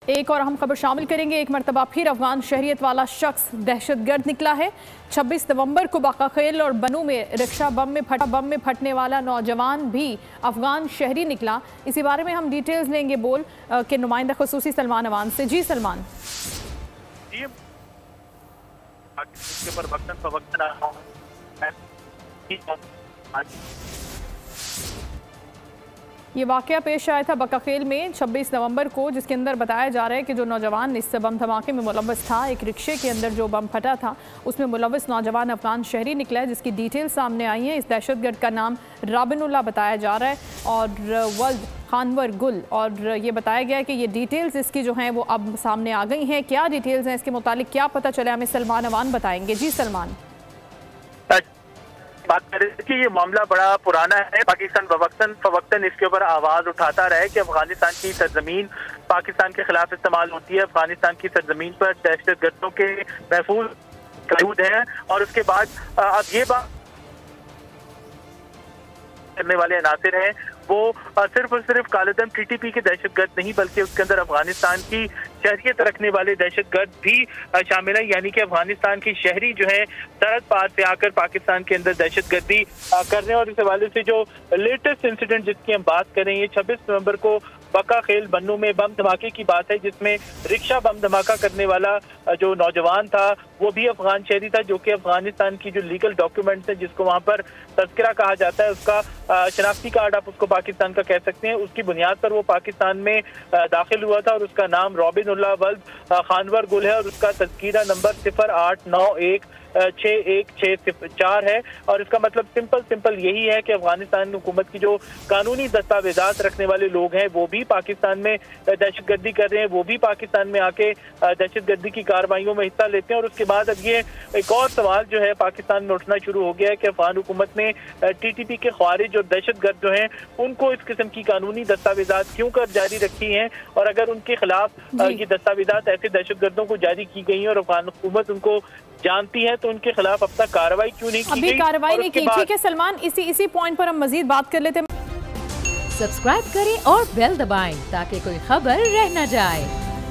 एक और अहम खबर शामिल करेंगे। एक मरतबा फिर अफगान शहरियत वाला शख्स दहशतगर्द निकला है। 26 नवंबर को बाकाखेल और बनू में रिक्शा बम में फटने वाला नौजवान भी अफगान शहरी निकला। इसी बारे में हम डिटेल्स लेंगे बोल के नुमाइंदा खुसूसी सलमान अवान से। जी सलमान। ये वाकया पेश आया था बकाखेल में 26 नवंबर को, जिसके अंदर बताया जा रहा है कि जो नौजवान इस बम धमाके में मुलव्वस था, एक रिक्शे के अंदर जो बम फटा था उसमें मुलव्वस नौजवान अफगान शहरी निकला है, जिसकी डिटेल सामने आई है। इस दहशतगर्द का नाम राबिनुल्लाह बताया जा रहा है और वल्द खानवर गुल, और ये बताया गया है कि ये डिटेल्स इसकी जो हैं वो अब सामने आ गई हैं। क्या डिटेल्स हैं इसके मुतालिक, क्या पता चला, हमें सलमान अवान बताएंगे। जी सलमान। बात करें कि ये मामला बड़ा पुराना है। पाकिस्तान फवक्तन इसके ऊपर आवाज उठाता रहा है कि अफगानिस्तान की सरजमीन पाकिस्तान के खिलाफ इस्तेमाल होती है, अफगानिस्तान की सरजमीन पर दहशतगर्दों के महफूज मौजूद हैं। और उसके बाद अब ये बात करने वाले अनासिर हैं वो सिर्फ और सिर्फ कालेदम टीटीपी के दहशतगर्द नहीं, बल्कि उसके अंदर अफगानिस्तान की शहरियत रखने वाले दहशतगर्द भी शामिल है। यानी कि अफगानिस्तान की शहरी जो है सरहद पार से आकर पाकिस्तान के अंदर दहशतगर्दी कर रहे हैं। और इस हवाले से जो लेटेस्ट इंसिडेंट जिसकी हम बात करें, ये 26 नवंबर को बकाखेल बन्नू में बम धमाके की बात है, जिसमें रिक्शा बम धमाका करने वाला जो नौजवान था वो भी अफगान शहरी था, जो कि अफगानिस्तान की जो लीगल डॉक्यूमेंट्स है जिसको वहां पर तस्करा कहा जाता है, उसका शनाख्ती कार्ड आप उसको पाकिस्तान का कह सकते हैं, उसकी बुनियाद पर वो पाकिस्तान में दाखिल हुआ था। और उसका नाम राबिनुल्लाह वल्द खानवर गुल है और उसका तस्कीरा नंबर 08916164 है। और इसका मतलब सिंपल यही है कि अफगानिस्तान हुकूमत की जो कानूनी दस्तावेजात रखने वाले लोग हैं वो भी पाकिस्तान में दहशतगर्दी कर रहे हैं, वो भी पाकिस्तान में आके दहशतगर्दी की कार्रवाइयों में हिस्सा लेते हैं। और उसके बाद अब ये एक और सवाल जो है पाकिस्तान में उठना शुरू हो गया है कि अफगान हुकूमत ने टीटीपी के ख्वारिज और दहशतगर्द जो हैं उनको इस किस्म की कानूनी दस्तावेजात क्यों कर जारी रखी हैं, और अगर उनके खिलाफ ये दस्तावेजात ऐसे दहशतगर्दों को जारी की गई हैं और अफगान हुकूमत उनको जानती है तो उनके खिलाफ अब तक कार्रवाई क्यों नहीं की गई? कार्रवाई नहीं की। ठीक है सलमान, इसी पॉइंट पर हम मजीद बात कर लेते हैं। सब्सक्राइब करें और बेल दबाएं ताकि कोई खबर रह न जाए।